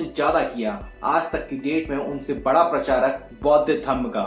ज्यादा किया। आज तक की डेट में उनसे बड़ा प्रचारक बौद्ध धर्म का।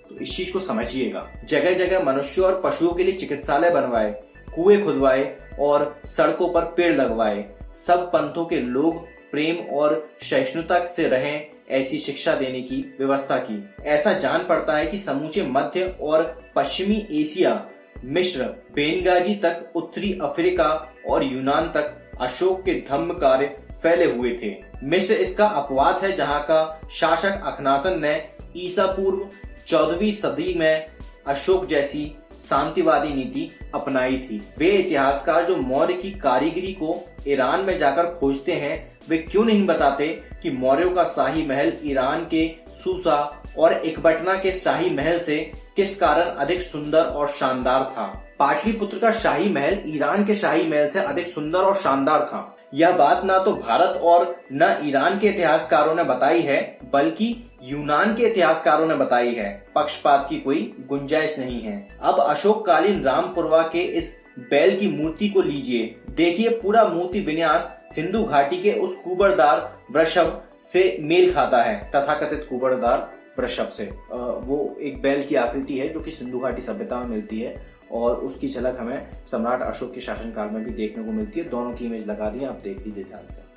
तो इस चीज को समझिएगा। जगह जगह मनुष्यों और पशुओं के लिए चिकित्सालय बनवाए, कुएं खुदवाए और सड़कों पर पेड़ लगवाए। सब पंथों के लोग प्रेम और सहिष्णुता से रहें, ऐसी शिक्षा देने की व्यवस्था की। ऐसा जान पड़ता है कि समूचे मध्य और पश्चिमी एशिया, मिस्र, बेनगाजी तक, उत्तरी अफ्रीका और यूनान तक अशोक के धम्म कार्य फैले हुए थे। मिस्र इसका अपवाद है, जहां का शासक अखनातन ने ईसा पूर्व 14वीं सदी में अशोक जैसी शांतिवादी नीति अपनाई थी। वे इतिहासकार जो मौर्य की कारीगरी को ईरान में जाकर खोजते हैं, वे क्यों नहीं बताते कि मौर्यों का शाही महल ईरान के सूसा और इकबटना के शाही महल से किस कारण अधिक सुंदर और शानदार था। पाटलिपुत्र का शाही महल ईरान के शाही महल से अधिक सुंदर और शानदार था। यह बात न तो भारत और न ईरान के इतिहासकारों ने बताई है, बल्कि यूनान के इतिहासकारों ने बताई है। पक्षपात की कोई गुंजाइश नहीं है। अब अशोककालीन रामपुरवा के इस बैल की मूर्ति को लीजिए। देखिए, पूरा मूर्ति विन्यास सिंधु घाटी के उस कुबड़दार वृषभ से मेल खाता है। तथाकथित कुबड़दार वृषभ से वो एक बैल की आकृति है जो कि सिंधु घाटी सभ्यता में मिलती है और उसकी झलक हमें सम्राट अशोक के शासनकाल में भी देखने को मिलती है। दोनों की इमेज लगा दी, आप देख लीजिए ध्यान से।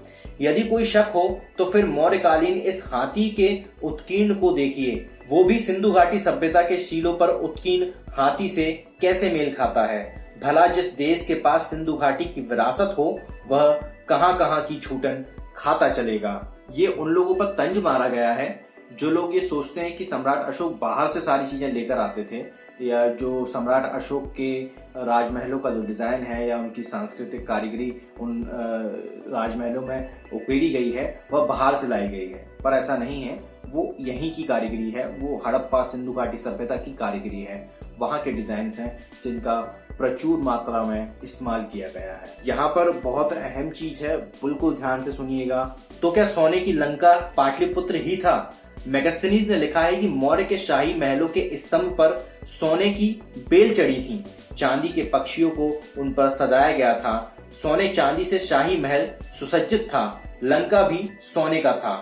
यदि कोई शक हो तो फिर मौर्यकालीन इस हाथी के उत्कीर्ण को देखिए। वो भी सिंधु घाटी सभ्यता के शीलों पर उत्कीर्ण हाथी से कैसे मेल खाता है। भला जिस देश के पास सिंधु घाटी की विरासत हो, वह कहां कहां की छूटन खाता चलेगा। ये उन लोगों पर तंज मारा गया है जो लोग ये सोचते हैं कि सम्राट अशोक बाहर से सारी चीजें लेकर आते थे, या जो सम्राट अशोक के राजमहलों का जो डिजाइन है या उनकी सांस्कृतिक कारीगरी उन राजमहलों में उकेरी गई है वह बाहर से लाई गई है। पर ऐसा नहीं है, वो यहीं की कारीगरी है। वो हड़प्पा सिंधु घाटी सभ्यता की कारीगरी है। वहां के डिजाइन हैं जिनका प्रचुर मात्रा में इस्तेमाल किया गया है। यहाँ पर बहुत अहम चीज है, बिल्कुल ध्यान से सुनिएगा। तो क्या सोने की लंका पाटलिपुत्र ही था? मेगास्थनीज ने लिखा है कि मौर्य के शाही महलों के स्तंभ पर सोने की बेल चढ़ी थी। चांदी के पक्षियों को उन पर सजाया गया था। सोने चांदी से शाही महल सुसज्जित था। लंका भी सोने का था।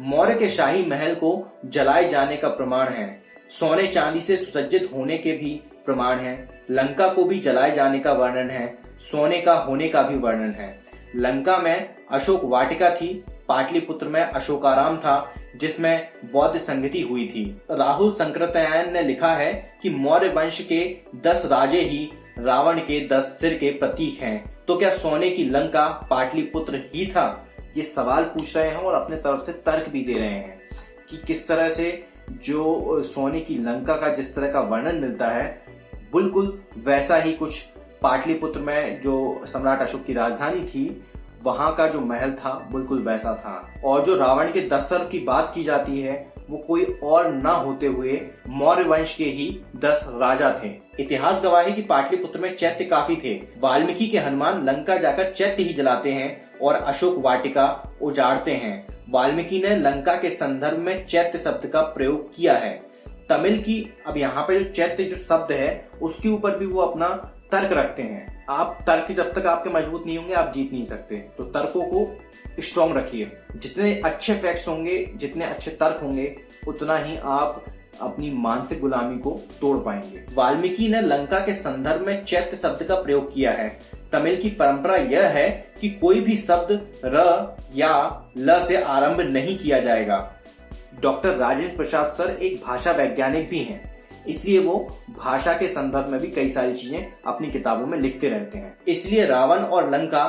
मौर्य के शाही महल को जलाए जाने का प्रमाण है। सोने चांदी से सुसज्जित होने के भी प्रमाण है। लंका को भी जलाए जाने का वर्णन है। सोने का होने का भी वर्णन है। लंका में अशोक वाटिका थी। पाटलिपुत्र में अशोकाराम था, जिसमें बौद्ध संगति हुई थी। राहुल संकृत्यायन ने लिखा है कि मौर्य वंश के 10 राजे ही रावण के 10 सिर के प्रतीक हैं। तो क्या सोने की लंका पाटलिपुत्र ही था? ये सवाल पूछ रहे हैं और अपने तरफ से तर्क भी दे रहे हैं कि किस तरह से जो सोने की लंका का जिस तरह का वर्णन मिलता है, बिल्कुल वैसा ही कुछ पाटलिपुत्र में जो सम्राट अशोक की राजधानी थी वहां का जो महल था बिल्कुल वैसा था। और जो रावण के 10 सर की बात की जाती है वो कोई और न होते हुए मौर्य वंश के ही 10 राजा थे। इतिहास गवाह है कि पाटलिपुत्र में चैत्य काफी थे। वाल्मीकि के हनुमान लंका जाकर चैत्य ही जलाते हैं और अशोक वाटिका उजाड़ते हैं। वाल्मीकि ने लंका के संदर्भ में चैत्य शब्द का प्रयोग किया है। तमिल की, अब यहाँ पे जो चैत्य जो शब्द है उसके ऊपर भी वो अपना तर्क रखते हैं। आप तर्क जब तक आपके मजबूत नहीं होंगे आप जीत नहीं सकते। तो तर्कों को स्ट्रॉन्ग रखिए। जितने अच्छे फैक्ट्स होंगे, जितने अच्छे तर्क होंगे, उतना ही आप अपनी मानसिक गुलामी को तोड़ पाएंगे। वाल्मीकि ने लंका के संदर्भ में चैत्य शब्द का प्रयोग किया है। तमिल की परंपरा यह है कि कोई भी शब्द र या ल से आरंभ नहीं किया जाएगा। डॉक्टर राजेंद्र प्रसाद सर एक भाषा वैज्ञानिक भी हैं, इसलिए वो भाषा के संदर्भ में भी कई सारी चीजें अपनी किताबों में लिखते रहते हैं। इसलिए रावण और लंका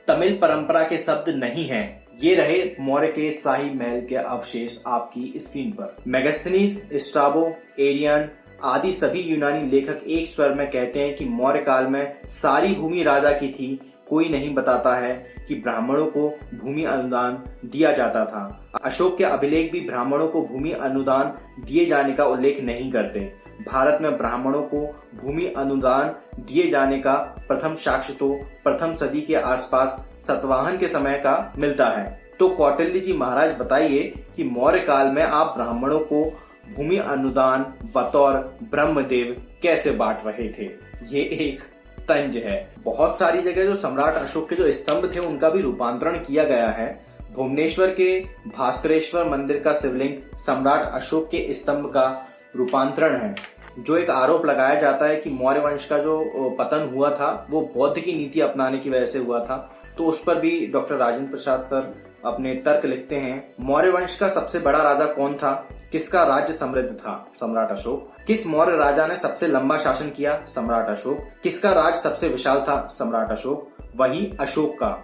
तमिल परंपरा के शब्द नहीं हैं। ये रहे मौर्य के शाही महल के अवशेष आपकी स्क्रीन पर। मेगास्थनीज, स्ट्राबो, एरियन आदि सभी यूनानी लेखक एक स्वर में कहते हैं कि मौर्य काल में सारी भूमि राजा की थी। कोई नहीं बताता है कि ब्राह्मणों को भूमि अनुदान दिया जाता था। अशोक के अभिलेख भी ब्राह्मणों को भूमि अनुदान दिए जाने का उल्लेख नहीं करते। भारत में ब्राह्मणों को भूमि अनुदान दिए जाने का प्रथम साक्ष्य तो प्रथम सदी के आसपास सतवाहन के समय का मिलता है। तो कौटिल्य जी महाराज बताइए कि मौर्य काल में आप ब्राह्मणों को भूमि अनुदान बतौर ब्रह्मदेव कैसे बांट रहे थे? ये एक तंज है। बहुत सारी जगह जो सम्राट अशोक के जो स्तंभ थे उनका भी रूपांतरण किया गया है। भुवनेश्वर के भास्करेश्वर मंदिर का शिवलिंग सम्राट अशोक के स्तंभ का रूपांतरण है। जो एक आरोप लगाया जाता है कि मौर्य वंश का जो पतन हुआ था वो बौद्ध की नीति अपनाने की वजह से हुआ था, तो उस पर भी डॉक्टर राजेंद्र प्रसाद सर अपने तर्क लिखते हैं। मौर्य वंश का सबसे बड़ा राजा कौन था? किसका राज्य समृद्ध था? सम्राट अशोक। किस मौर्य राजा ने सबसे लंबा शासन किया? सम्राट अशोक। किसका राज्य सबसे विशाल था? सम्राट अशोक। वही अशोक का।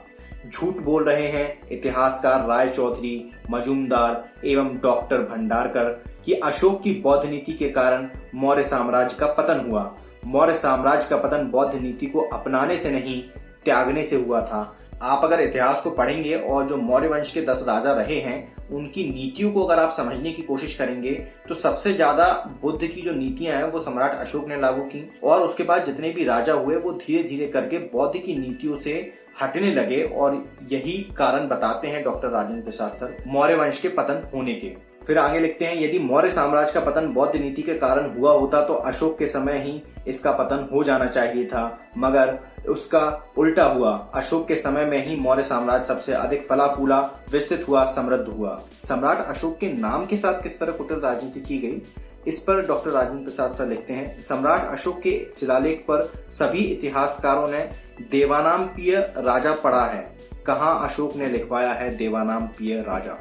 झूठ बोल रहे हैं इतिहासकार राय चौधरी, मजूमदार एवं डॉक्टर भंडारकर कि अशोक की बौद्ध नीति के कारण मौर्य साम्राज्य का पतन हुआ। मौर्य साम्राज्य का पतन बौद्ध नीति को अपनाने से नहीं, त्यागने से हुआ था। आप अगर इतिहास को पढ़ेंगे और जो मौर्य वंश के 10 राजा रहे हैं उनकी नीतियों को अगर आप समझने की कोशिश करेंगे तो सबसे ज्यादा बुद्ध की जो नीतियां हैं वो सम्राट अशोक ने लागू की, और उसके बाद जितने भी राजा हुए वो धीरे धीरे करके बौद्ध की नीतियों से हटने लगे, और यही कारण बताते हैं डॉक्टर राजेंद्र प्रसाद सर मौर्य वंश के पतन होने के। फिर आगे लिखते हैं, यदि मौर्य साम्राज्य का पतन बौद्ध नीति के कारण हुआ होता तो अशोक के समय ही इसका पतन हो जाना चाहिए था, मगर उसका उल्टा हुआ। अशोक के समय में ही मौर्य साम्राज्य सबसे अधिक फला फूला, विस्तृत हुआ, समृद्ध हुआ। सम्राट अशोक के नाम के साथ किस तरह कुटिल राजनीति की गई, इस पर डॉक्टर राजेंद्र प्रसाद सर लिखते हैं, सम्राट अशोक के शिलालेख पर सभी इतिहासकारों ने देवानामपीय राजा पढ़ा है। कहाँ अशोक ने लिखवाया है देवानामपीय राजा?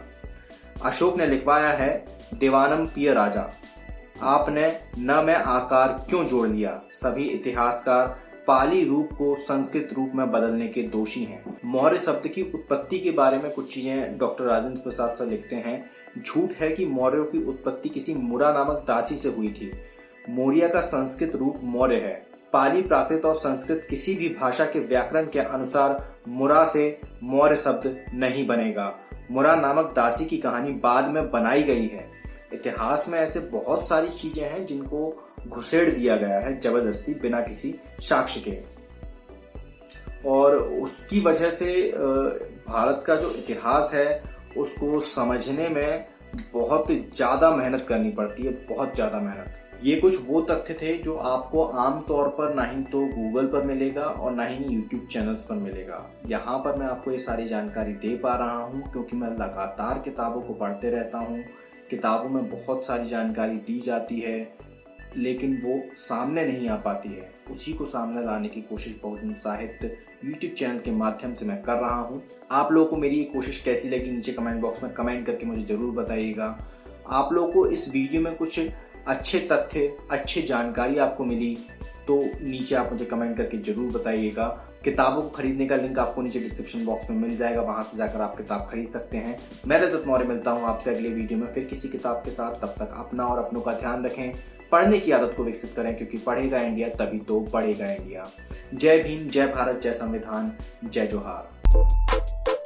अशोक ने लिखवाया है देवानमपीय राजा। आपने न में आकार क्यों जोड़ लिया? सभी इतिहासकार पाली रूप को संस्कृत रूप में बदलने के दोषी हैं। मौर्य शब्द की उत्पत्ति के बारे में कुछ चीजें डॉक्टर राजेंद्र प्रसाद सर लिखते हैं। झूठ है कि मौर्यों की उत्पत्ति किसी मुरा नामक दासी से हुई थी। मौर्य का संस्कृत रूप मौर्य है। पाली, प्राकृत और संस्कृत किसी भी भाषा के व्याकरण के अनुसार मुरा से मौर्य शब्द नहीं बनेगा। मुरा नामक दासी की कहानी बाद में बनाई गई है। इतिहास में ऐसे बहुत सारी चीजें हैं जिनको घुसेड़ दिया गया है जबरदस्ती, बिना किसी साक्ष्य के, और उसकी वजह से भारत का जो इतिहास है उसको समझने में बहुत ज्यादा मेहनत करनी पड़ती है, बहुत ज्यादा मेहनत। ये कुछ वो तथ्य थे जो आपको आम तौर पर ना ही तो गूगल पर मिलेगा और ना ही यूट्यूब चैनल्स पर मिलेगा। यहाँ पर मैं आपको ये सारी जानकारी दे पा रहा हूँ क्योंकि मैं लगातार किताबों को पढ़ते रहता हूँ। किताबों में बहुत सारी जानकारी दी जाती है लेकिन वो सामने नहीं आ पाती है। उसी को सामने लाने की कोशिश बहुजन साहित्य यूट्यूब चैनल के माध्यम से मैं कर रहा हूँ। आप लोगों को मेरी ये कोशिश कैसी लगी नीचे कमेंट बॉक्स में कमेंट करके मुझे जरूर बताइएगा। आप लोगों को इस वीडियो में कुछ अच्छे तथ्य, अच्छी जानकारी आपको मिली तो नीचे आप मुझे कमेंट करके जरूर बताइएगा। किताबों को खरीदने का लिंक आपको नीचे डिस्क्रिप्शन बॉक्स में मिल जाएगा, वहां से जाकर आप किताब खरीद सकते हैं। मैं रजत मौर्य मिलता हूं आपसे अगले वीडियो में फिर किसी किताब के साथ। तब तक अपना और अपनों का ध्यान रखें, पढ़ने की आदत को विकसित करें क्योंकि पढ़ेगा इंडिया तभी तो बढ़ेगा इंडिया। जय भीम, जय भारत, जय संविधान, जय जोहार।